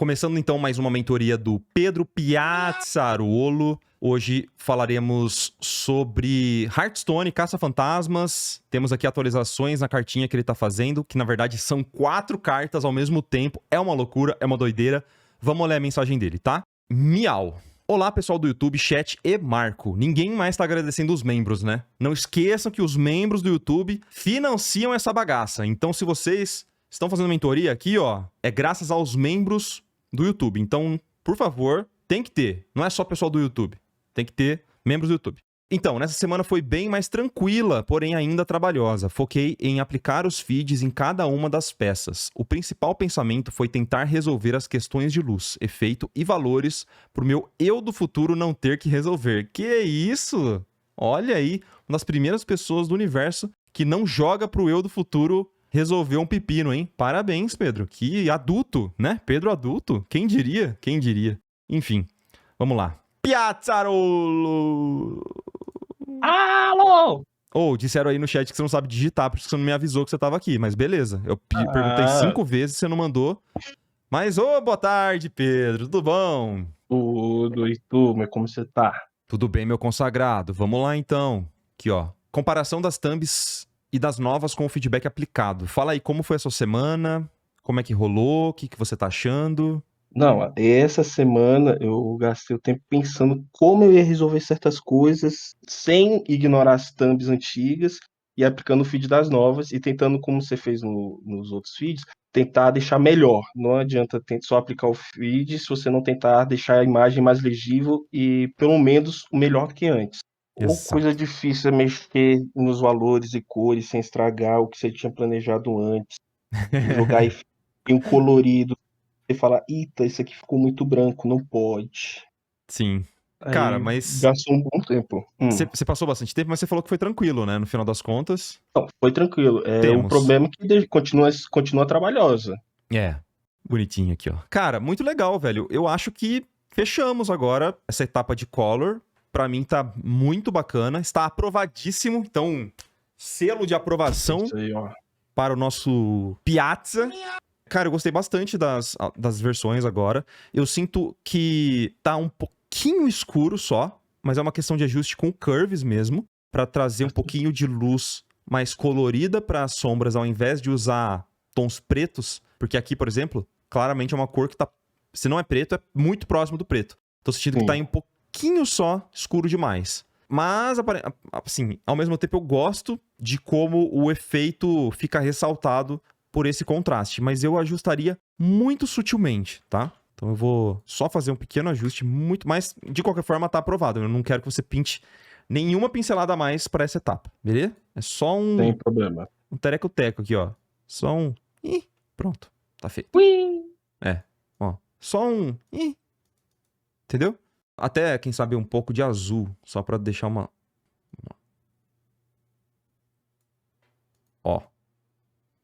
Começando então mais uma mentoria do Pedro Piazzarolo. Hoje falaremos sobre Hearthstone, Caça-Fantasmas. Temos aqui atualizações na cartinha que ele tá fazendo, que na verdade são 4 cartas ao mesmo tempo. É uma loucura, é uma doideira. Vamos ler a mensagem dele, tá? Miau. Olá, pessoal do YouTube, chat e Marco. Ninguém mais tá agradecendo os membros, né? Não esqueçam que os membros do YouTube financiam essa bagaça. Então, se vocês estão fazendo mentoria aqui, ó, é graças aos membros do YouTube. Então, por favor, tem que ter. Não é só pessoal do YouTube. Tem que ter membros do YouTube. Então, nessa semana foi bem mais tranquila, porém ainda trabalhosa. Foquei em aplicar os feeds em cada uma das peças. O principal pensamento foi tentar resolver as questões de luz, efeito e valores pro meu eu do futuro não ter que resolver. Que isso? Olha aí, uma das primeiras pessoas do universo que não joga pro eu do futuro resolver um pepino, hein? Parabéns, Pedro. Que adulto, né? Pedro adulto. Quem diria? Quem diria? Enfim, vamos lá. Piazzarolo! Alô! Disseram aí no chat que você não sabe digitar, por isso que você não me avisou que você tava aqui. Mas beleza, eu perguntei 5 vezes e você não mandou. Mas, boa tarde, Pedro. Tudo bom? Tudo, e tu, mas como você tá? Tudo bem, meu consagrado. Vamos lá, então. Aqui, ó. Comparação das thumbs e das novas com o feedback aplicado. Fala aí, como foi a sua semana? Como é que rolou? O que você tá achando? Não, essa semana eu gastei o tempo pensando como eu ia resolver certas coisas sem ignorar as thumbs antigas e aplicando o feed das novas e tentando, como você fez nos outros feeds, tentar deixar melhor. Não adianta só aplicar o feed se você não tentar deixar a imagem mais legível e pelo menos melhor do que antes. Ou Exato. coisa difícil é mexer nos valores e cores sem estragar o que você tinha planejado antes. Jogar em colorido e falar, eita, isso aqui ficou muito branco, não pode. Sim. Cara, Aí mas gastou um bom tempo. você passou bastante tempo, mas você falou que foi tranquilo, né? No final das contas. Não, foi tranquilo. O Temos. problema é que continua trabalhosa. É, bonitinho aqui, ó. Cara, muito legal, velho. Eu acho que fechamos agora essa etapa de Color. Pra mim tá muito bacana. Está aprovadíssimo. Então, selo de aprovação Isso aí, ó. para o nosso Piazza. Cara, eu gostei bastante das versões agora. Eu sinto que tá um pouquinho escuro só, mas é uma questão de ajuste com curves mesmo, pra trazer um pouquinho de luz mais colorida para as sombras, ao invés de usar tons pretos, porque aqui, por exemplo, claramente é uma cor que tá, se não é preto, é muito próximo do preto. Tô sentindo que tá um pouquinho só escuro demais. Mas, assim, ao mesmo tempo eu gosto de como o efeito fica ressaltado por esse contraste, mas eu ajustaria muito sutilmente, tá? Então eu vou só fazer um pequeno ajuste, muito mais, de qualquer forma tá aprovado. Eu não quero que você pinte nenhuma pincelada a mais para essa etapa, beleza? É só Sem problema. um tereco-teco aqui, ó. Só um... Ih, pronto, tá feito. Ui! Ó, só um... Ih. Entendeu? Até, quem sabe, um pouco de azul, só pra deixar uma... Ó.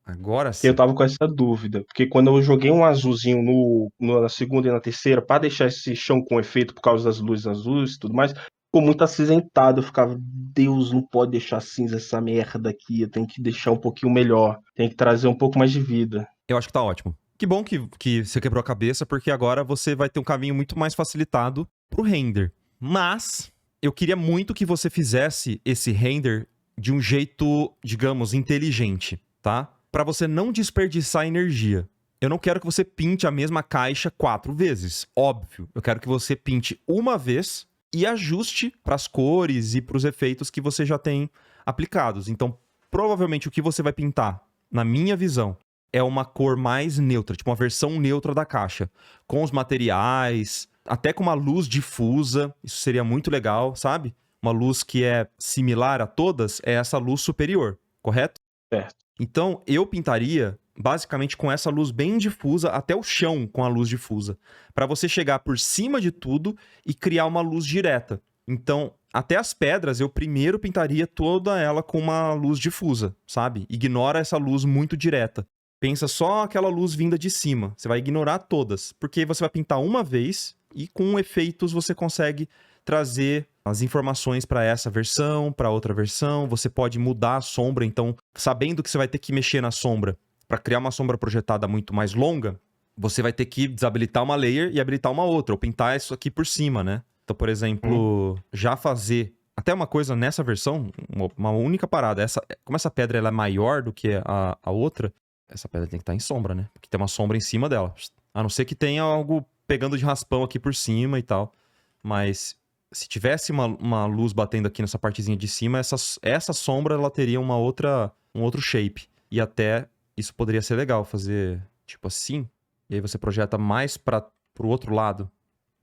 Agora sim. Eu tava com essa dúvida, porque quando eu joguei um azulzinho na segunda e na terceira, pra deixar esse chão com efeito por causa das luzes azuis e tudo mais, ficou muito acinzentado. Eu ficava, Deus, não pode deixar cinza essa merda aqui, eu tenho que deixar um pouquinho melhor, tem que trazer um pouco mais de vida. Eu acho que tá ótimo. Que bom que você quebrou a cabeça, porque agora você vai ter um caminho muito mais facilitado pro render. Mas eu queria muito que você fizesse esse render de um jeito, digamos, inteligente, tá? Pra você não desperdiçar energia. Eu não quero que você pinte a mesma caixa 4 vezes, óbvio. Eu quero que você pinte uma vez e ajuste pras cores e pros efeitos que você já tem aplicados. Então, provavelmente o que você vai pintar, na minha visão, é uma cor mais neutra, tipo uma versão neutra da caixa, com os materiais, até com uma luz difusa, isso seria muito legal, sabe? Uma luz que é similar a todas, é essa luz superior, correto? Certo. Então, eu pintaria basicamente com essa luz bem difusa até o chão com a luz difusa, para você chegar por cima de tudo e criar uma luz direta. Então, até as pedras, eu primeiro pintaria toda ela com uma luz difusa, sabe? Ignora essa luz muito direta. Pensa só aquela luz vinda de cima. Você vai ignorar todas, porque você vai pintar uma vez e com efeitos você consegue trazer as informações para essa versão, para outra versão. Você pode mudar a sombra, então, sabendo que você vai ter que mexer na sombra para criar uma sombra projetada muito mais longa, você vai ter que desabilitar uma layer e habilitar uma outra, ou pintar isso aqui por cima, né? Então, por exemplo, já fazer... Até uma coisa nessa versão, uma única parada. Como essa pedra ela é maior do que a outra, essa pedra tem que estar em sombra, né? Porque tem uma sombra em cima dela. A não ser que tenha algo pegando de raspão aqui por cima e tal. Mas se tivesse uma luz batendo aqui nessa partezinha de cima, essa sombra ela teria um outro shape. E até isso poderia ser legal, fazer tipo assim. E aí você projeta mais pro outro lado.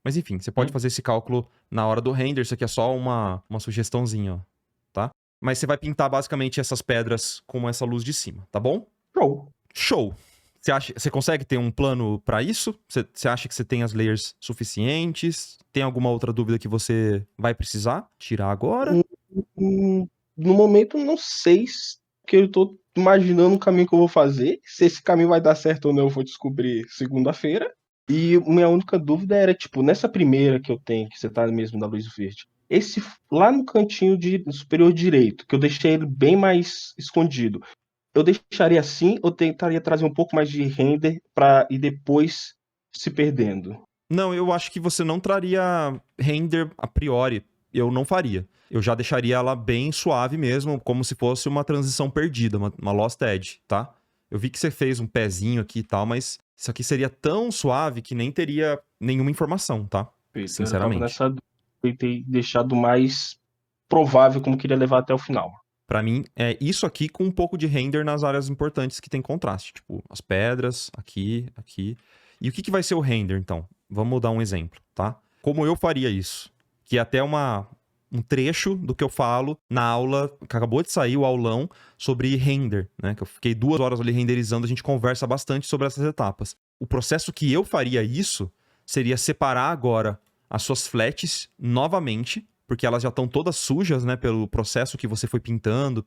Mas enfim, você pode fazer esse cálculo na hora do render. Isso aqui é só uma sugestãozinha, ó, tá? Mas você vai pintar basicamente essas pedras com essa luz de cima, tá bom? Show. Show! Você consegue ter um plano pra isso? Você acha que você tem as layers suficientes? Tem alguma outra dúvida que você vai precisar tirar agora? No momento, não sei, porque eu tô imaginando o caminho que eu vou fazer. Se esse caminho vai dar certo ou não, eu vou descobrir segunda-feira. E minha única dúvida era, tipo, nessa primeira que eu tenho, que você tá mesmo da luz verde, esse lá no cantinho superior direito, que eu deixei ele bem mais escondido, eu deixaria assim ou tentaria trazer um pouco mais de render para ir depois se perdendo? Não, eu acho que você não traria render a priori. Eu não faria. Eu já deixaria ela bem suave mesmo, como se fosse uma transição perdida, uma Lost Edge, tá? Eu vi que você fez um pezinho aqui e tal, mas isso aqui seria tão suave que nem teria nenhuma informação, tá? Sinceramente. Eu tava nessa dúvida, tentei deixar do mais provável como queria levar até o final. Pra mim, é isso aqui com um pouco de render nas áreas importantes que tem contraste. Tipo, as pedras, aqui, aqui. E o que vai ser o render, então? Vamos dar um exemplo, tá? Como eu faria isso? Que é até um trecho do que eu falo na aula, que acabou de sair, o aulão, sobre render, né? Que eu fiquei 2 horas ali renderizando, a gente conversa bastante sobre essas etapas. O processo que eu faria isso seria separar agora as suas flats novamente, porque elas já estão todas sujas, né, pelo processo que você foi pintando,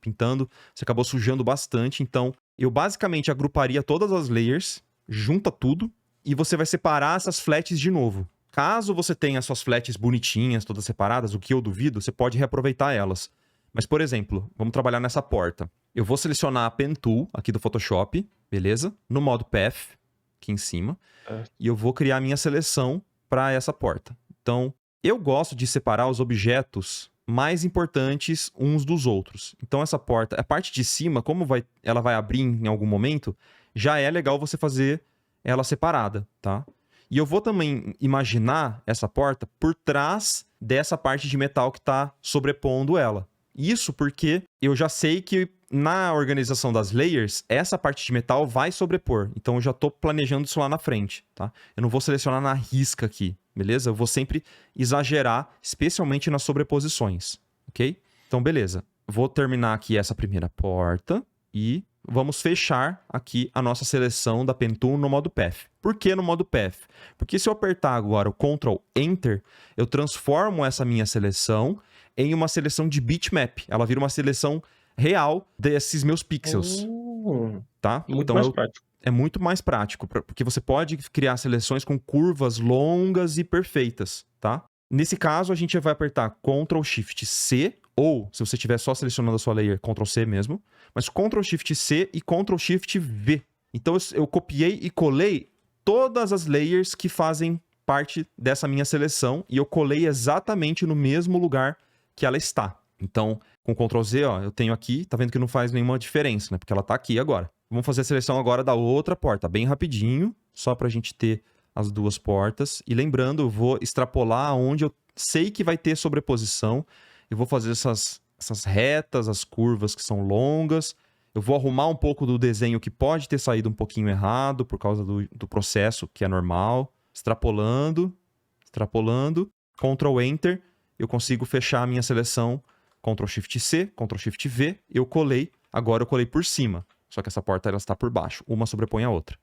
você acabou sujando bastante, então eu basicamente agruparia todas as layers, junta tudo, e você vai separar essas flats de novo. Caso você tenha suas flats bonitinhas, todas separadas, o que eu duvido, você pode reaproveitar elas. Mas, por exemplo, vamos trabalhar nessa porta. Eu vou selecionar a Pen Tool aqui do Photoshop, beleza? No modo Path, aqui em cima, e eu vou criar a minha seleção para essa porta. Então, eu gosto de separar os objetos mais importantes uns dos outros. Então, essa porta, a parte de cima, como ela vai abrir em algum momento, já é legal você fazer ela separada, tá? E eu vou também imaginar essa porta por trás dessa parte de metal que está sobrepondo ela. Isso porque eu já sei que na organização das layers, essa parte de metal vai sobrepor. Então eu já estou planejando isso lá na frente, tá? Eu não vou selecionar na risca aqui, beleza? Eu vou sempre exagerar, especialmente nas sobreposições, ok? Então, beleza. Vou terminar aqui essa primeira porta e vamos fechar aqui a nossa seleção da Pen Tool no modo Path. Por que no modo Path? Porque se eu apertar agora o Ctrl Enter, eu transformo essa minha seleção em uma seleção de bitmap. Ela vira uma seleção real desses meus pixels, tá? Muito então mais prático. É muito mais prático, porque você pode criar seleções com curvas longas e perfeitas, tá? Nesse caso, a gente vai apertar Ctrl Shift C, ou, se você estiver só selecionando a sua layer, Ctrl C mesmo, mas Ctrl Shift C e Ctrl Shift V. Então, eu copiei e colei todas as layers que fazem parte dessa minha seleção, e eu colei exatamente no mesmo lugar que ela está. Então, com Ctrl Z, ó, eu tenho aqui, tá vendo que não faz nenhuma diferença, né? Porque ela tá aqui agora. Vamos fazer a seleção agora da outra porta, bem rapidinho, só pra gente ter as duas portas. E lembrando, eu vou extrapolar onde eu sei que vai ter sobreposição. Eu vou fazer essas retas, as curvas que são longas. Eu vou arrumar um pouco do desenho que pode ter saído um pouquinho errado por causa do processo, que é normal. Extrapolando, Ctrl Enter, eu consigo fechar a minha seleção. Ctrl Shift C, Ctrl Shift V, eu colei. Agora eu colei por cima. Só que essa porta ela está por baixo. Uma sobrepõe a outra.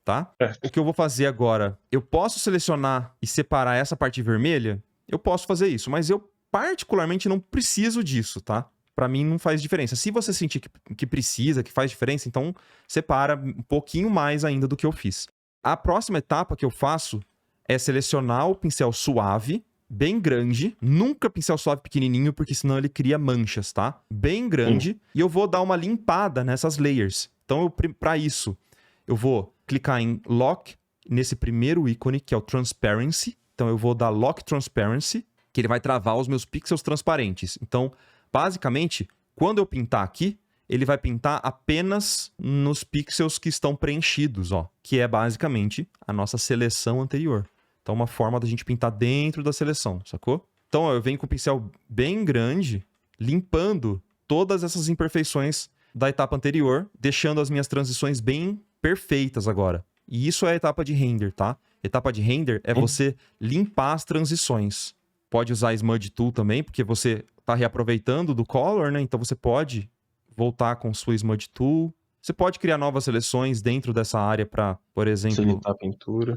Tá? O que eu vou fazer agora? Eu posso selecionar e separar essa parte vermelha? Eu posso fazer isso, mas eu particularmente não preciso disso, tá? Pra mim não faz diferença. Se você sentir que precisa, que faz diferença, então separa um pouquinho mais ainda do que eu fiz. A próxima etapa que eu faço é selecionar o pincel suave, bem grande, nunca pincel suave pequenininho, porque senão ele cria manchas, tá? Bem grande, e eu vou dar uma limpada nessas layers. Então, para isso, eu vou clicar em Lock nesse primeiro ícone, que é o Transparency. Então eu vou dar Lock Transparency, que ele vai travar os meus pixels transparentes. Então, basicamente, quando eu pintar aqui, ele vai pintar apenas nos pixels que estão preenchidos, ó, que é basicamente a nossa seleção anterior. Então, uma forma da gente pintar dentro da seleção, sacou? Então, ó, eu venho com o pincel bem grande, limpando todas essas imperfeições da etapa anterior, deixando as minhas transições bem perfeitas agora. E isso é a etapa de render, tá? Etapa de render é você limpar as transições. Pode usar Smudge Tool também, porque você está reaproveitando do color, né? Então, você pode voltar com sua Smudge Tool. Você pode criar novas seleções dentro dessa área para, por exemplo,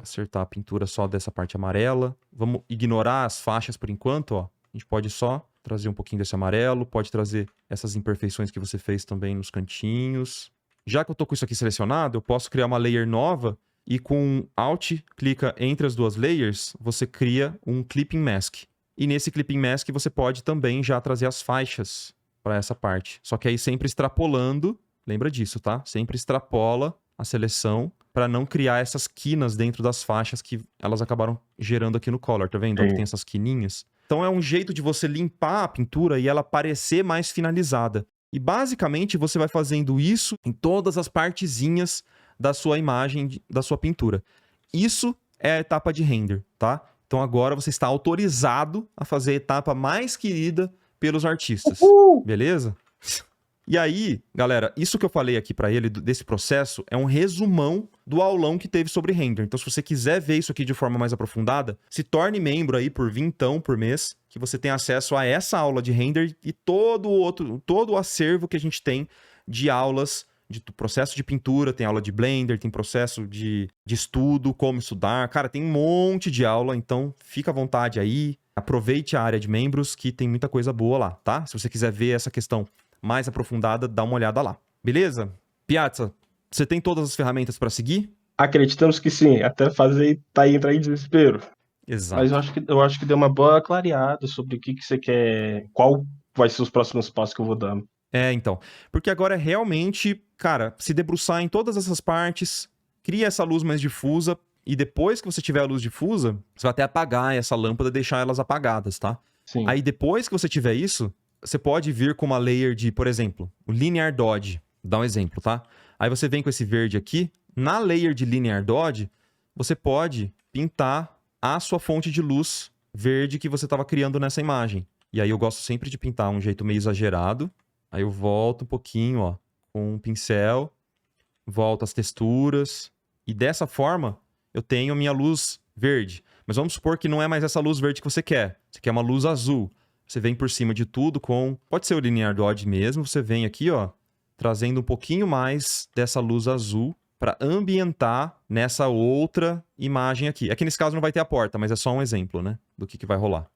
acertar a pintura só dessa parte amarela. Vamos ignorar as faixas por enquanto, ó. A gente pode só trazer um pouquinho desse amarelo, pode trazer essas imperfeições que você fez também nos cantinhos. Já que eu tô com isso aqui selecionado, eu posso criar uma layer nova e com Alt, clica entre as duas layers, você cria um Clipping Mask. E nesse Clipping Mask você pode também já trazer as faixas para essa parte. Só que aí sempre extrapolando, lembra disso, tá? Sempre extrapola a seleção para não criar essas quinas dentro das faixas que elas acabaram gerando aqui no color, tá vendo? Onde tem essas quininhas. Então é um jeito de você limpar a pintura e ela parecer mais finalizada. E basicamente você vai fazendo isso em todas as partezinhas da sua imagem, da sua pintura. Isso é a etapa de render, tá? Então agora você está autorizado a fazer a etapa mais querida pelos artistas. Beleza? E aí, galera, isso que eu falei aqui pra ele, desse processo, é um resumão do aulão que teve sobre render. Então, se você quiser ver isso aqui de forma mais aprofundada, se torne membro aí por vintão por mês, que você tem acesso a essa aula de render e todo o acervo que a gente tem de aulas de processo de pintura, tem aula de Blender, tem processo de estudo, como estudar. Cara, tem um monte de aula, então fica à vontade aí. Aproveite a área de membros, que tem muita coisa boa lá, tá? Se você quiser ver essa questão mais aprofundada, dá uma olhada lá. Beleza? Piazza, você tem todas as ferramentas para seguir? Acreditamos que sim, até fazer entrar em desespero. Exato. Mas eu acho que deu uma boa clareada sobre o que você quer, qual vai ser os próximos passos que eu vou dar. Então. Porque agora é realmente, cara, se debruçar em todas essas partes, cria essa luz mais difusa, e depois que você tiver a luz difusa, você vai até apagar essa lâmpada e deixar elas apagadas, tá? Sim. Aí depois que você tiver isso, você pode vir com uma layer de, por exemplo, o Linear Dodge. Dá um exemplo, tá? Aí você vem com esse verde aqui. Na layer de Linear Dodge, você pode pintar a sua fonte de luz verde que você estava criando nessa imagem. E aí eu gosto sempre de pintar um jeito meio exagerado. Aí eu volto um pouquinho, ó, com um pincel, volto as texturas. E dessa forma, eu tenho a minha luz verde. Mas vamos supor que não é mais essa luz verde que você quer. Você quer uma luz azul. Você vem por cima de tudo com... Pode ser o Linear Dodge mesmo. Você vem aqui, ó, trazendo um pouquinho mais dessa luz azul para ambientar nessa outra imagem aqui. Aqui nesse caso não vai ter a porta, mas é só um exemplo, né? Do que vai rolar.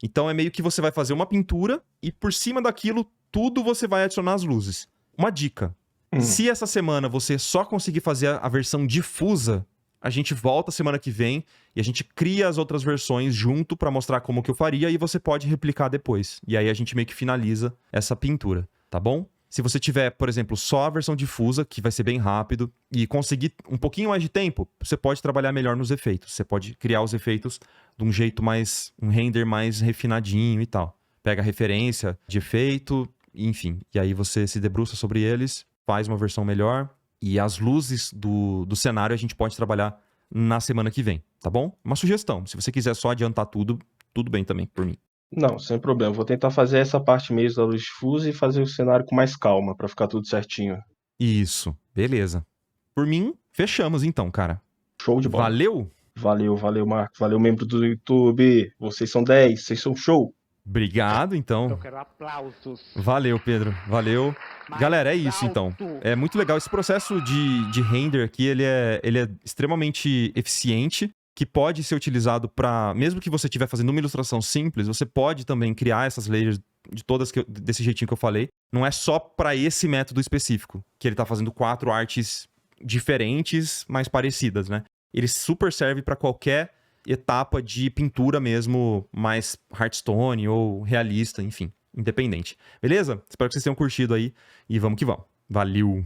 Então é meio que você vai fazer uma pintura e por cima daquilo tudo você vai adicionar as luzes. Uma dica. Se essa semana você só conseguir fazer a versão difusa, a gente volta semana que vem e a gente cria as outras versões junto para mostrar como que eu faria e você pode replicar depois. E aí a gente meio que finaliza essa pintura, tá bom? Se você tiver, por exemplo, só a versão difusa, que vai ser bem rápido, e conseguir um pouquinho mais de tempo, você pode trabalhar melhor nos efeitos. Você pode criar os efeitos de um jeito mais... um render mais refinadinho e tal. Pega a referência de efeito, enfim. E aí você se debruça sobre eles, faz uma versão melhor. E as luzes do cenário a gente pode trabalhar na semana que vem, tá bom? Uma sugestão. Se você quiser só adiantar tudo, tudo bem também, por mim. Não, sem problema. Vou tentar fazer essa parte mesmo da luz difusa e fazer o cenário com mais calma, pra ficar tudo certinho. Isso, beleza. Por mim, fechamos então, cara. Show de bola. Valeu? Valeu, Marcos. Valeu, membro do YouTube. Vocês são 10, vocês são show. Obrigado, então. Eu quero aplausos. Valeu, Pedro. Valeu. Galera, é isso, então. É muito legal. Esse processo de render aqui, ele é extremamente eficiente, que pode ser utilizado para... Mesmo que você estiver fazendo uma ilustração simples, você pode também criar essas layers de todas desse jeitinho que eu falei. Não é só para esse método específico, que ele tá fazendo 4 artes diferentes, mas parecidas, né? Ele super serve para qualquer etapa de pintura mesmo, mais Hearthstone ou realista, enfim, independente. Beleza? Espero que vocês tenham curtido aí e vamos que vamos. Valeu!